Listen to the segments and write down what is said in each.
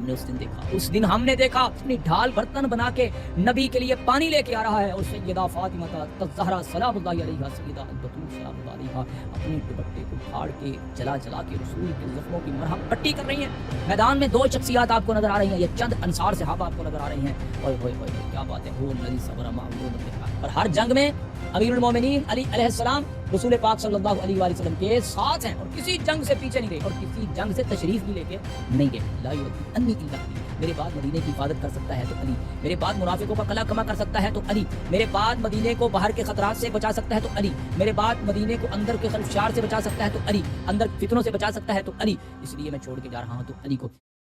ہم نے اس دن دیکھا، اس دن ہم نے دیکھا اپنی ڈھال برتن بنا کے نبی کے لیے پانی لے کے آ رہا ہے، اور سیدہ فاطمہ الزہرا سلام اللہ علیہا، سیدہ البتول سلام اللہ علیہا اپنے دوپٹے کو پھاڑ کے جلا جلا کے رسول کے زخموں کی مرہم پٹی کر رہی ہیں۔ میدان میں دو شخصیات آپ کو نظر آ رہی ہیں، یہ چند انصار صحابہ آپ کو نظر آ رہی ہیں۔ اوئے ہوئے ہوئے کیا بات ہے، وہ الذی صبر اور ہر جنگ میں امیر المومنین علی علیہ السلام رسول پاک صلی اللہ علیہ وآلہ وسلم کے ساتھ ہیں، اور کسی جنگ سے پیچھے نہیں گئے، اور کسی جنگ سے تشریف بھی لے کے نہیں گئے۔ لا یؤتی الا علی، میرے بعد مدینے کی حفاظت کر سکتا ہے تو علی، میرے بعد منافقوں کا قلع کما کر سکتا ہے تو علی، میرے بعد مدینے کو باہر کے خطرات سے بچا سکتا ہے تو علی، میرے بعد مدینے کو اندر کے خلفشار سے بچا سکتا ہے تو علی، اندر فتنوں سے بچا سکتا ہے تو علی، اس لیے میں چھوڑ کے جا رہا ہوں تو علی کو۔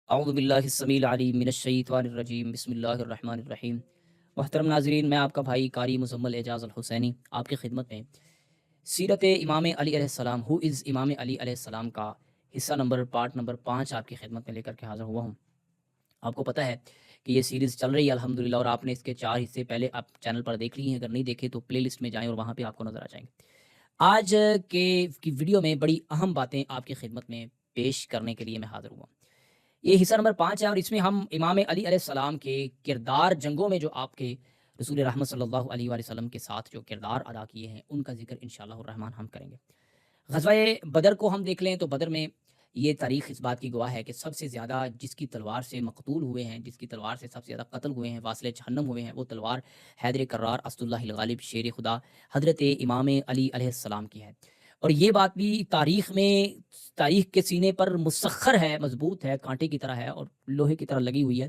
اعوذ باللہ السمیع العلیم من الشیطان الرجیم، بسم اللہ الرحمن الرحیم۔ محترم ناظرین، میں آپ کا بھائی قاری مزمل اعجاز الحسینی آپ کی خدمت میں سیرت امام علی علیہ السلام، ہو از امام علی علیہ السلام کا حصہ نمبر پارٹ نمبر 5 آپ کی خدمت میں لے کر کے حاضر ہوا ہوں۔ آپ کو پتہ ہے کہ یہ سیریز چل رہی ہے الحمدللہ، اور آپ نے اس کے 4 حصے پہلے آپ چینل پر دیکھ لیے ہیں، اگر نہیں دیکھے تو پلے لسٹ میں جائیں اور وہاں پہ آپ کو نظر آ جائیں گے۔ آج کی ویڈیو میں بڑی اہم باتیں آپ کی خدمت میں پیش کرنے کے لیے میں حاضر ہوا۔ یہ حصہ نمبر 5 ہے، اور اس میں ہم امام علی علیہ السلام کے کردار، جنگوں میں جو آپ کے رسول رحمت صلی اللہ علیہ وآلہ وسلم کے ساتھ جو کردار ادا کیے ہیں ان کا ذکر انشاءاللہ الرحمن ہم کریں گے۔ غزوہ بدر کو ہم دیکھ لیں تو بدر میں یہ تاریخ اس بات کی گواہ ہے کہ سب سے زیادہ جس کی تلوار سے مقتول ہوئے ہیں، جس کی تلوار سے سب سے زیادہ قتل ہوئے ہیں، واصل جہنم ہوئے ہیں، وہ تلوار حیدر کرار اسد اللہ الغالب شیر خدا حضرت امام علی علیہ السلام کی ہے۔ اور یہ بات بھی تاریخ میں، تاریخ کے سینے پر مسخر ہے، مضبوط ہے، کانٹے کی طرح ہے اور لوہے کی طرح لگی ہوئی ہے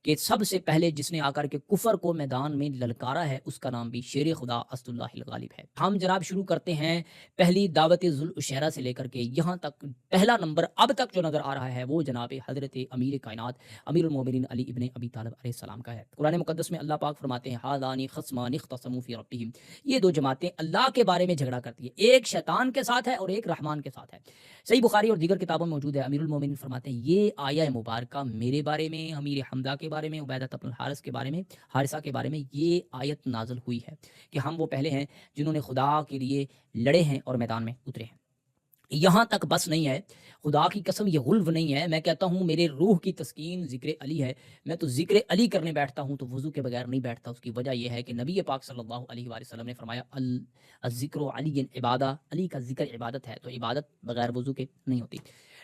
کہ سب سے پہلے جس نے آ کر کے کفر کو میدان میں للکارا ہے اس کا نام بھی شیر خدا اسد اللہ الغالب ہے۔ ہم جناب شروع کرتے ہیں پہلی دعوت ذوالعشیرہ سے لے کر کے یہاں تک، پہلا نمبر اب تک جو نظر آ رہا ہے وہ جناب حضرت امیر کائنات امیر المومنین علی ابن ابی طالب علیہ السلام کا ہے۔ قرآن مقدس میں اللہ پاک فرماتے ہیں ھذان خصمان اختصموا فی ربہم، یہ دو جماعتیں اللہ کے بارے میں جھگڑا کرتی ہے، ایک شیطان کے ساتھ ہے اور ایک رحمان کے ساتھ ہے۔ صحیح بخاری اور دیگر کتابوں میں موجود ہے۔ امیر المومنین فرماتے ہیں یہ آیہ مبارکہ میرے بارے میں، امیر حمدہ کے بارے میں، عبیدہ بن الحارث کے بارے میں، حارثہ کے بارے میں یہ آیت نازل ہوئی ہے کہ ہم وہ پہلے ہیں جنہوں نے خدا کے لیے لڑے ہیں اور میدان میں اترے ہیں۔ یہاں تک بس نہیں ہے، خدا کی قسم یہ غلو نہیں ہے، میں کہتا ہوں میرے روح کی تسکین ذکر علی ہے، میں تو ذکر علی کرنے بیٹھتا ہوں تو وضو کے بغیر نہیں بیٹھتا۔ اس کی وجہ یہ ہے کہ نبی پاک صلی اللہ علیہ وآلہ وسلم نے فرمایا الذکر علی عبادہ، علی کا ذکر عبادت ہے، تو عبادت بغیر وضو کے نہیں ہوتی۔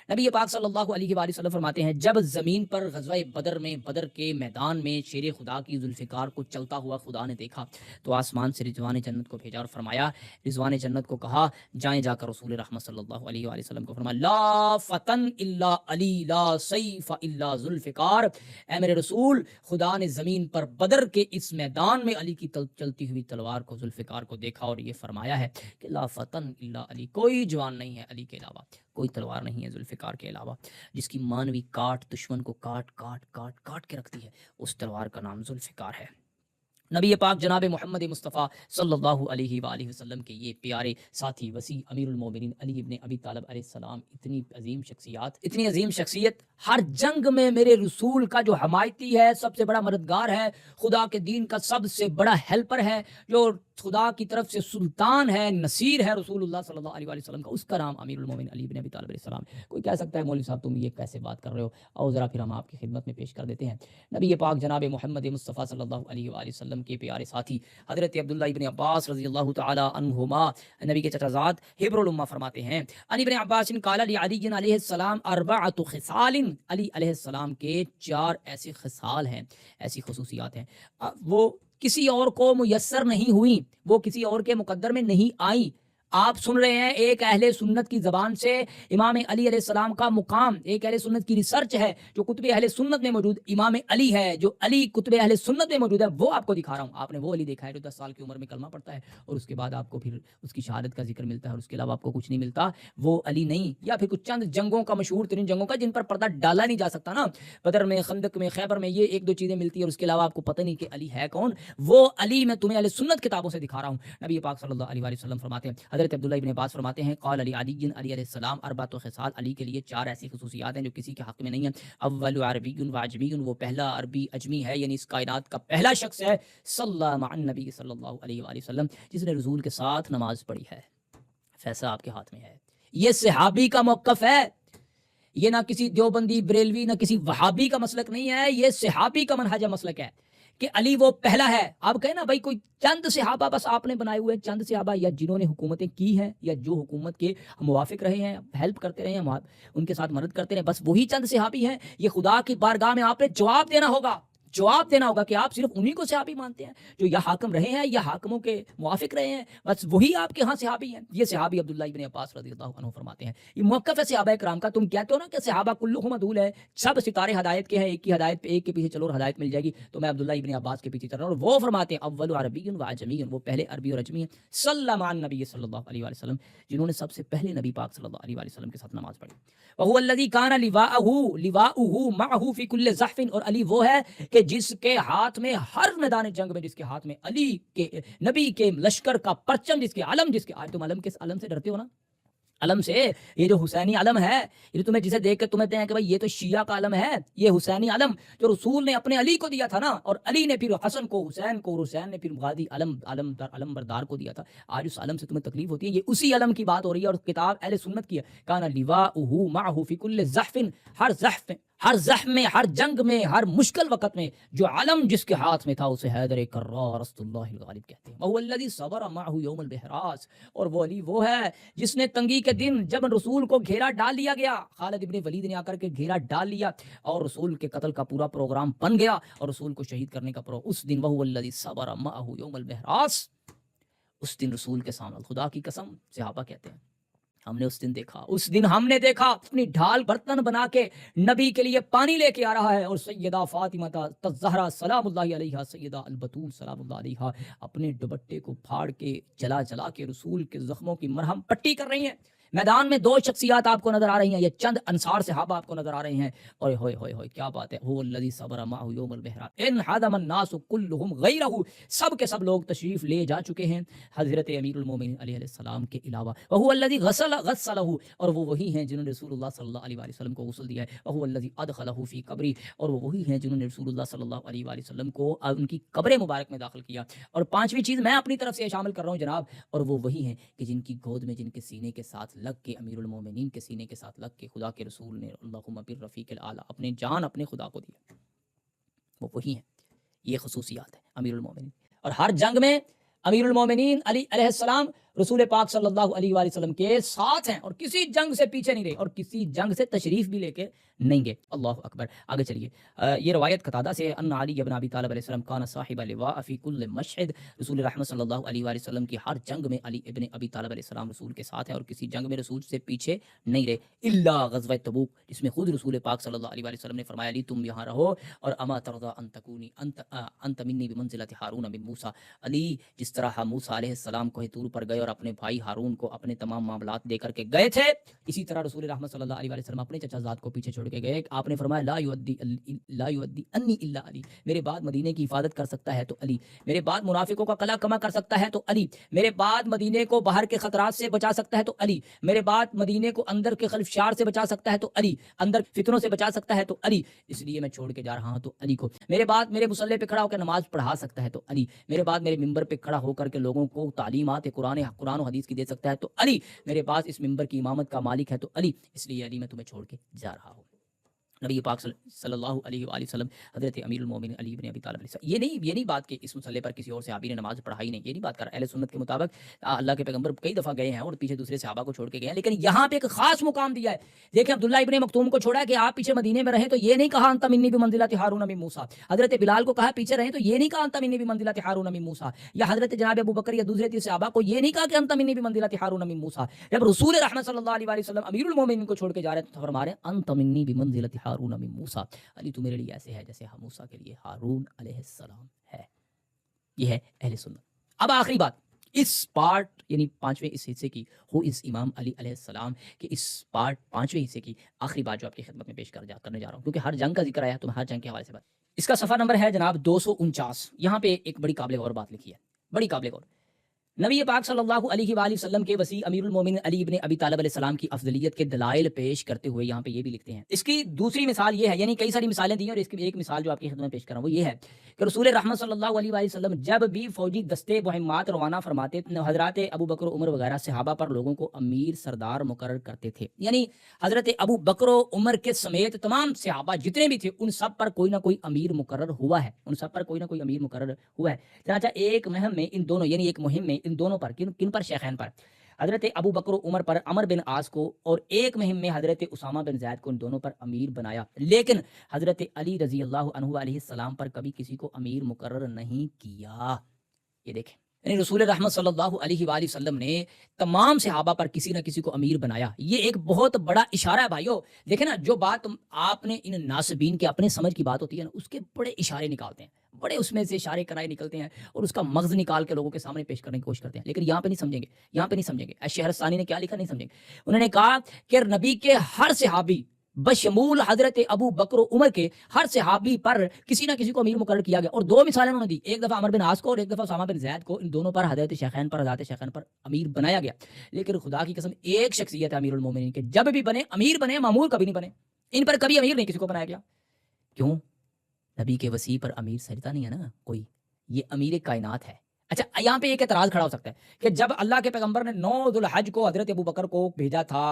نبی پاک صلی اللہ علیہ وآلہ وسلم فرماتے ہیں جب زمین پر غزوہ بدر میں، بدر کے میدان میں شیر خدا کی ذوالفقار کو چلتا ہوا خدا نے دیکھا تو آسمان سے رضوان جنت کو بھیجا اور فرمایا، رضوان جنت کو کہا جائیں جا کر رسول رحمت صلی اللہ علیہ وآلہ وسلم کو فرمایا لا فتن الا علی لا سیف الا ذوالفقار، اے میرے رسول خدا نے زمین پر بدر کے اس میدان میں علی کی چلتی ہوئی تلوار کو، ذوالفقار کو دیکھا اور یہ فرمایا ہے کہ لا فتن الا علی، کوئی جوان نہیں ہے علی کے علاوہ، کوئی تلوار نہیں ہے ذوالفقار کے علاوہ، جس کی مانوی کاٹ دشمن کو کاٹ کاٹ کاٹ کاٹ کے رکھتی ہے، اس تلوار کا نام ذوالفقار ہے۔ نبی پاک جناب محمد مصطفیٰ صلی اللہ علیہ وآلہ وسلم کے یہ پیارے ساتھی وسیع امیر المومنین علی ابن ابی طالب علیہ السلام، اتنی عظیم شخصیات، اتنی عظیم شخصیت، ہر جنگ میں میرے رسول کا جو حمایتی ہے، سب سے بڑا مددگار ہے، خدا کے دین کا سب سے بڑا ہیلپر ہے، جو خدا کی طرف سے سلطان ہے، نصیر ہے رسول اللہ صلی اللہ علیہ وآلہ وسلم کا، اس کا نام امیر المومنین علی ابن ابی طالب علیہ السلام۔ کوئی کہہ سکتا ہے مولوی صاحب تم یہ کیسے بات کر رہے ہو، اور ذرا پھر ہم آپ کی خدمت میں پیش کر دیتے ہیں۔ نبی پاک جناب محمد مصطفیٰ صلی اللہ علیہ وآلہ وسلم کے پیارے ساتھی حضرت عبداللہ ابن عباس رضی اللہ تعالی عنہما، نبی کے چچا زاد حبر الامہ فرماتے ہیں عن ابن عباس قال لعلی علیہ السلام اربعۃ خصال، علی علیہ السلام کے 4 ایسے خصال ہیں، ایسی خصوصیات ہیں، وہ کسی اور کو میسر نہیں ہوئی، وہ کسی اور کے مقدر میں نہیں آئیں۔ آپ سن رہے ہیں ایک اہل سنت کی زبان سے امام علی علیہ السلام کا مقام، ایک اہل سنت کی ریسرچ ہے جو کتب اہل سنت میں موجود امام علی ہے، جو علی کتب اہل سنت میں موجود ہے، وہ آپ کو دکھا رہا ہوں۔ آپ نے وہ علی دیکھا ہے جو 10 سال کی عمر میں کلمہ پڑھتا ہے اور اس کے بعد آپ کو پھر اس کی شہادت کا ذکر ملتا ہے اور اس کے علاوہ آپ کو کچھ نہیں ملتا، وہ علی نہیں۔ یا پھر کچھ چند جنگوں کا، مشہور ترین جنگوں کا جن پر پردہ ڈالا نہیں جا سکتا نا، بدر میں، خندق میں، خیبر میں، یہ 1-2 چیزیں ملتی ہیں اور اس کے علاوہ آپ کو پتہ نہیں کہ علی ہے کون، وہ علی میں تمہیں اہل سنت کتابوں سے دکھا رہا ہوں۔ نبی پاک صلی اللہ علیہ وسلم فرماتے ہیں، حضرت عبداللہ ابن عباس فرماتے ہیں قال علی علی علیہ السلام اربعۃ خصال، علی کے لیے 4 ایسی خصوصیات ہیں جو کسی کے حق میں نہیں ہیں۔ اول عربی و اجمی، وہ پہلا عربی اجمی ہے، یعنی اس کائنات کا پہلا شخص ہے صلی مع النبی صلی اللہ علیہ وآلہ وسلم، جس نے رسول کے ساتھ نماز پڑھی ہے۔ فیصلہ آپ کے ہاتھ میں ہے، یہ صحابی کا موقف ہے، یہ نہ کسی دیوبندی بریلوی نہ کسی وہابی کا مسلک نہیں ہے، یہ صحابی کا منہج مسلک ہے کہ علی وہ پہلا ہے۔ آپ کہیں نا بھائی کوئی چند صحابہ بس آپ نے بنائے ہوئے، چند صحابہ یا جنہوں نے حکومتیں کی ہیں یا جو حکومت کے موافق رہے ہیں، ہیلپ کرتے رہے ہیں، ان کے ساتھ مدد کرتے رہے، بس وہی چند صحابی ہیں۔ یہ خدا کی بارگاہ میں آپ نے جواب دینا ہوگا کہ آپ صرف انہی کو صحابی مانتے ہیں جو یا حاکم رہے ہیں یا حاکموں کے موافق رہے ہیں، بس وہی آپ کے ہاں صحابی ہیں۔ یہ صحابی عبداللہ ابن عباس رضی اللہ عنہ فرماتے ہیں، یہ موقف ہے صحابہ کرام کا۔ تم کہتے ہو نا کہ صحابہ کلہم عدول ہے، سب ستارے ہدایت کے ہیں، ایک کی ہدایت پہ ایک کے پیچھے چلو اور ہدایت مل جائے گی، تو میں عبداللہ ابن عباس کے پیچھے چل رہا ہوں۔ اور وہ فرماتے ہیں اول عربی و عجمی، وہ پہلے عربی اور عجمی ہیں، صلی مع النبی صلی اللہ علیہ وآلہ وسلم، جنہوں نے سب سے پہلے نبی پاک صلی اللہ علیہ وآلہ وسلم کے ساتھ نماز پڑھی۔ وهو الذي كان لواؤه معه في كل زحف، اور علی وہ ہے کہ جس کے ہاتھ میں ہر میدان جنگ میں، جس کے ہاتھ میں علی کے نبی کے لشکر کا پرچم، جس کے علم، جس کے آج تم علم کس علم سے ڈرتے ہو نا، علم سے، یہ جو حسینی علم ہے، یہ تمہیں جسے دیکھ کے تمہیں کہتے ہیں کہ بھائی یہ تو شیعہ کا علم ہے، یہ حسینی علم جو رسول نے اپنے علی کو دیا تھا نا، اور علی نے پھر حسن کو، حسین کو، اور حسین نے پھر غازی علم بردار کو دیا تھا۔ آج اس علم سے تمہیں تکلیف ہوتی ہے، یہ اسی علم کی بات ہو رہی ہے، اور کتاب اہل سنت کی ہے۔ کان لواؤہ معہ فی کل زحف، ہر زحف میں، ہر جنگ میں، ہر مشکل وقت میں جو علم جس کے ہاتھ میں تھا اسے حیدر کرار اسد اللہ الغالب کہتے ہیں۔ وہو الذی صبر معہ یوم البہراس، اور وہ علی وہ ہے جس نے تنگی کے دن جب رسول کو گھیرا ڈال لیا گیا، خالد ابن ولید نے آ کر کے گھیرا ڈال لیا اور رسول کے قتل کا پورا پروگرام بن گیا اور رسول کو شہید کرنے کا اس دن وہو الذی صبر معہ یوم البہراس، اس دن رسول کے سامنے، خدا کی قسم صحابہ کہتے ہیں ہم نے ہم نے دیکھا اپنی ڈھال برتن بنا کے نبی کے لیے پانی لے کے آ رہا ہے، اور سیدہ فاطمہ الزہرا سلام اللہ علیہا، سیدہ البتول سلام اللہ علیہا اپنے دوپٹے کو پھاڑ کے جلا کے رسول کے زخموں کی مرہم پٹی کر رہی ہیں۔ میدان میں دو شخصیات آپ کو نظر آ رہی ہیں، یہ چند انصار صحابہ آپ کو نظر آ رہے ہیں، اور ہوئے ہوئے ہوئے کیا بات ہے، هو الذی صبر معه یوم البہراء ان حدم الناس كلهم غیرہ، سب کے سب لوگ تشریف لے جا چکے ہیں حضرت امیر المومنین علیہ السلام کے علاوہ۔ وهو الذی غسلہ، اور وہ وہی ہیں جنہوں نے رسول اللہ صلی اللہ علیہ وآلہ وسلم کو غسل دیا ہے۔ وهو الذی ادخلہ فی قبری، اور وہ وہی ہیں جنہوں نے رسول اللہ صلی اللہ علیہ وآلہ وسلم کو ان کی قبر مبارک میں داخل کیا۔ اور پانچویں چیز میں اپنی طرف سے شامل کر رہا ہوں جناب، اور وہ وہی ہیں کہ جن کی گود میں، جن کے سینے کے ساتھ لگ کے، امیر المومنین کے سینے کے ساتھ لگ کے خدا کے رسول نے اللہم بالرفیق الاعلی اپنے جان اپنے خدا کو دیا، وہ وہی ہیں۔ یہ خصوصیات ہیں امیر المومنین، اور ہر جنگ میں امیر المومنین علی علیہ السلام رسول پاک صلی اللہ علیہ وآلہ وسلم کے ساتھ ہیں، اور کسی جنگ سے پیچھے نہیں رہے، اور کسی جنگ سے تشریف بھی لے کے نہیں گئے۔ اللہ اکبر۔ آگے چلیے، یہ روایت قتادہ سے ان علی ابن ابی طالب علیہ السلام کان صاحب لواء فی کل مشہد، رسول رحمت صلی اللہ علیہ وآلہ وسلم کی ہر جنگ میں علی ابن ابی طالب علیہ السلام رسول کے ساتھ ہے، اور کسی جنگ میں رسول سے پیچھے نہیں رہے، الا غزوہ تبوک، جس میں خود رسول پاک صلی اللہ علیہ وآلہ وسلم نے فرمایا علی تم یہاں رہو، اور اما ترضى ان تکونی انت منی بمنزلۃ ہارون من موسیٰ، علی جس طرح موسیٰ علیہ السلام کوہ طور پر گئے اور اپنے بھائی ہارون کو اپنے تمام معاملات دے کر کے گئے تھے، اسی طرح رسول رحمت صلی اللہ علیہ وآلہ وسلم اپنے چچا زاد کو پیچھے چھوڑ کے گئے۔ آپ نے فرمایا لا یؤدی انی الا علی، میرے بعد مدینے کی حفاظت کر سکتا ہے تو علی، میرے بعد منافقوں کا قلع کما کر سکتا ہے تو علی، میرے بعد مدینے کو باہر کے خطرات سے بچا سکتا ہے تو علی، میرے بعد مدینے کو اندر کے خلفشار سے بچا سکتا ہے تو علی، اندر فتنوں سے بچا سکتا ہے تو علی، اس لیے میں چھوڑ کے جا رہا ہوں تو علی کو، میرے بعد میرے مصلی پہ کھڑا ہو کر نماز پڑھا سکتا ہے تو علی، میرے بعد میرے ممبر پہ کھڑا ہو کر کے لوگوں کو تعلیمات قرآن و حدیث کی دے سکتا ہے تو علی، میرے پاس اس ممبر کی امامت کا مالک ہے تو علی، اس لیے علی میں تمہیں چھوڑ کے جا رہا ہوں۔ نبی پاک صلی اللہ علیہ وآلہ وسلم حضرت امیر المومنین علی بن ابی طالب علیہ السلام، یہ نہیں بات کہ اس مسئلے پر کسی اور صحابی نے نماز پڑھائی نہیں، یہ نہیں بات کر رہا۔ اہل سنت کے مطابق اللہ کے پیغمبر کئی دفعہ گئے ہیں اور پیچھے دوسرے صحابہ کو چھوڑ کے گئے ہیں، لیکن یہاں پہ ایک خاص مقام دیا ہے۔ دیکھیں عبداللہ ابن مکتوم کو چھوڑا کہ آپ پیچھے مدینے میں رہیں تو یہ نہیں کہا انت منی بمنزلۃ ہارون من موسیٰ، حضرت بلال کو کہا پیچھے رہیں تو یہ نہیں کہا انت منی بمنزلۃ ہارون من موسیٰ، یا حضرت جناب ابوبکر یا دوسرے صحابہ کو یہ نہیں کہا کہ انت منی بمنزلۃ ہارون من موسیٰ۔ جب رسول رحمت صلی اللہ علیہ وآلہ وسلم امیر المومنین کو چھوڑ کے جا رہے ہیں تو فرما رہے ہیں انت منی بمنزلۃ ہارون من موسیٰ، علی تو میرے لیے ایسے ہے جیسے موسیٰ کے لیے ہارون علیہ السلام ہے۔ یہ ہے اہل سنت۔ اب آخری بات اس پارٹ یعنی پانچویں اس حصے کی ہو اس امام علی علیہ السلام کے اس پارٹ پانچویں حصے کی آخری بات جو آپ کی خدمت میں پیش کرنے جا رہا ہوں، کیونکہ ہر جنگ کا ذکر آیا تو میں ہر جنگ کے حوالے سے بات، اس کا صفحہ نمبر ہے جناب 249۔ یہاں پہ ایک بڑی قابل غور بات لکھی ہے، بڑی قابل غور۔ نبی پاک صلی اللہ علیہ وآلہ وسلم کے وسیع امیر المومنین علی ابن ابی طالب علیہ السلام کی افضلیت کے دلائل پیش کرتے ہوئے یہاں پہ یہ بھی لکھتے ہیں. اس کی دوسری مثال یہ ہے، یعنی کئی ساری مثالیں دی ہیں اور اس کی ایک مثال جو آپ کی خدمت میں پیش کر رہا ہوں وہ یہ ہے کہ رسول رحمت صلی اللہ علیہ وآلہ وسلم جب بھی فوجی دستے مہمات روانہ فرماتے حضرات ابو بکر و عمر وغیرہ صحابہ پر لوگوں کو امیر سردار مقرر کرتے تھے. یعنی حضرت ابو بکر و عمر کے سمیت تمام صحابہ جتنے بھی تھے ان سب پر کوئی نہ کوئی امیر مقرر ہوا ہے، ان سب پر کوئی نہ کوئی امیر مقرر ہوا ہے. چنانچہ ایک مہم میں ان دونوں، یعنی ایک مہم میں ان دونوں پر کن پر؟ شیخین پر، حضرت ابو بکر و عمر پر عمر بن عاص کو، اور ایک مہم میں حضرت اسامہ بن زید کو، ان دونوں پر امیر بنایا. لیکن حضرت علی رضی اللہ عنہ علیہ السلام پر کبھی کسی کو امیر مقرر نہیں کیا. یہ دیکھیں، یعنی رسول رحمت صلی اللہ علیہ وآلہ وسلم نے تمام صحابہ پر کسی نہ کسی کو امیر بنایا. یہ ایک بہت بڑا اشارہ ہے بھائیو. دیکھیں نا، جو بات آپ نے ان ناصبین کے اپنے سمجھ کی بات ہوتی ہے نا، اس کے بڑے اشارے نکالتے ہیں، بڑے اس میں سے اشارے کرائے نکلتے ہیں اور اس کا مغز نکال کے لوگوں کے سامنے پیش کرنے کی کوشش کرتے ہیں. لیکن یہاں پہ نہیں سمجھیں گے، یہاں پہ نہیں سمجھیں گے. شہرستانی نے کیا لکھا نہیں سمجھیں گے. انہوں نے کہا کہ نبی کے ہر صحابی بشمول حضرت ابو بکر و عمر کے ہر صحابی پر کسی نہ کسی کو امیر مقرر کیا گیا. اور دو مثالیں انہوں نے دی، ایک دفعہ عمر بن عاص کو اور ایک دفعہ اسامہ بن زید کو. ان دونوں پر حضرت شیخین پر امیر بنایا گیا. لیکن خدا کی قسم ایک شخصیت ہے امیر المومنین کے، جب بھی بنے امیر بنے، معمول کبھی نہیں بنے. ان پر کبھی امیر نہیں کسی کو بنایا گیا. کیوں؟ نبی کے وسیع پر امیر سجدہ نہیں ہے نا کوئی، یہ امیر کائنات ہے. اچھا، یہاں پہ ایک اعتراض کھڑا ہو سکتا ہے کہ جب اللہ کے پیغمبر نے 9 ذوالحج کو حضرت ابو بکر کو بھیجا تھا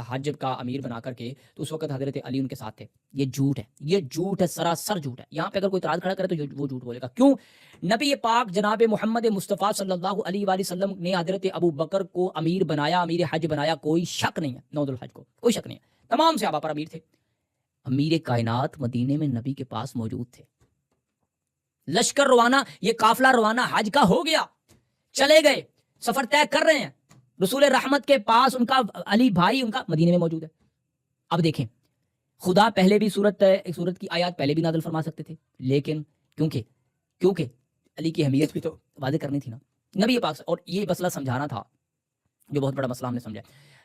حج کا امیر بنا کر کے، تو اس وقت حضرت علی ان کے ساتھ تھے. یہ جھوٹ ہے، یہ جھوٹ ہے، سراسر جھوٹ ہے. یہاں پہ اگر کوئی اعتراض کھڑا کرے تو وہ جھوٹ بولے گا. کیوں؟ نبی پاک جناب محمد مصطفیٰ صلی اللہ علیہ وآلہ وسلم نے حضرت ابو بکر کو امیر بنایا، امیر حج بنایا، کوئی شک نہیں ہے. 9 ذوالحج کو کوئی شک نہیں ہے، تمام صحابہ پر امیر تھے. امیر کائنات مدینے میں نبی کے پاس موجود تھے. لشکر روانہ، یہ قافلہ روانہ حج کا ہو گیا، چلے گئے، سفر طے کر رہے ہیں. رسول رحمت کے پاس ان کا علی بھائی ان کا مدینے میں موجود ہے. اب دیکھیں، خدا پہلے بھی صورت کی آیات پہلے بھی نازل فرما سکتے تھے، لیکن کیونکہ علی کی اہمیت بھی تو واضح کرنی تھی نا نبی پاک. اور یہ مسئلہ سمجھانا تھا، جو بہت بڑا مسئلہ ہم نے سمجھا.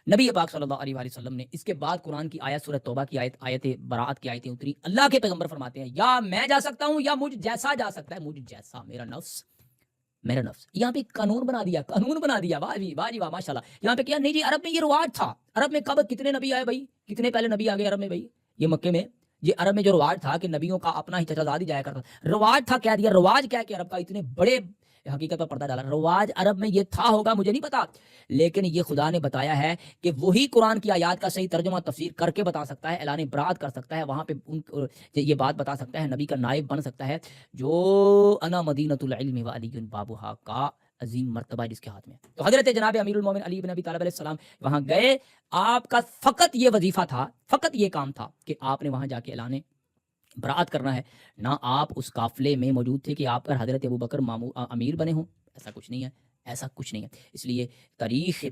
نبی پاک صلی اللہ علیہ وآلہ وسلم نے اس کے بعد قرآن کی آیت سورۃ توبہ کی آیت براءت کی آیتیں اتری. اللہ کے پیغمبر فرماتے ہیں یا میں جا سکتا ہوں یا مجھ جیسا جا سکتا ہے، مجھ جیسا میرا نفس. یہاں پہ قانون بنا دیا. واہ جی واہ ماشاءاللہ. یہاں پہ کیا نہیں جی، عرب میں یہ رواج تھا. عرب میں کب کتنے نبی آئے بھائی؟ کتنے پہلے نبی آ گئے عرب میں بھائی؟ یہ مکے میں، یہ عرب میں جو رواج تھا کہ نبیوں کا اپنا ہی چچا زاد ہی جایا کرتا. رواج تھا، کہہ دیا رواج کیا کہ عرب کا اتنے بڑے حقیقت پر پردہ ڈالا. رواج عرب میں یہ تھا ہوگا مجھے نہیں پتا، لیکن یہ خدا نے بتایا ہے کہ وہی قرآن کی آیات کا صحیح ترجمہ تفسیر کر کے بتا سکتا ہے، اعلان برات کر سکتا ہے، وہاں پہ یہ بات بتا سکتا ہے، نبی کا نائب بن سکتا ہے. جو انا مدینۃ العلم وعلی بابھا کا عظیم مرتبہ جس کے ہاتھ میں. تو حضرت جناب امیر المومن علی بن ابی طالب علیہ السلام وہاں گئے. آپ کا فقط یہ وظیفہ تھا، فقط یہ کام تھا کہ آپ نے وہاں جا کے اعلان برات کرنا ہے. نہ آپ اس قافلے میں موجود تھے کہ آپ پر حضرت ابو بکر امیر بنے ہوں. ایسا کچھ نہیں ہے، ایسا کچھ نہیں ہے. اس لیے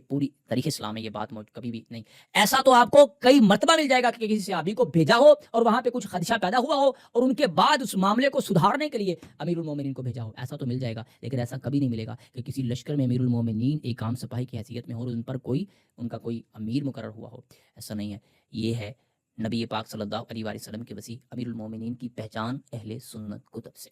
پوری تاریخ اسلام میں یہ بات کبھی بھی نہیں. ایسا تو آپ کو کئی مرتبہ مل جائے گا کہ کسی صحابی کو بھیجا ہو اور وہاں پہ کچھ خدشہ پیدا ہوا ہو اور ان کے بعد اس معاملے کو سدھارنے کے لیے امیر المومنین کو بھیجا ہو. ایسا تو مل جائے گا، لیکن ایسا کبھی نہیں ملے گا کہ کسی لشکر میں امیر المومنین ایک عام سپاہی کی حیثیت میں ہو اور ان کا کوئی امیر مقرر ہوا ہو. ایسا نہیں ہے. یہ ہے نبی پاک صلی اللہ علیہ وسلم کے وسیع امیر المومنین کی پہچان اہل سنت کتب سے.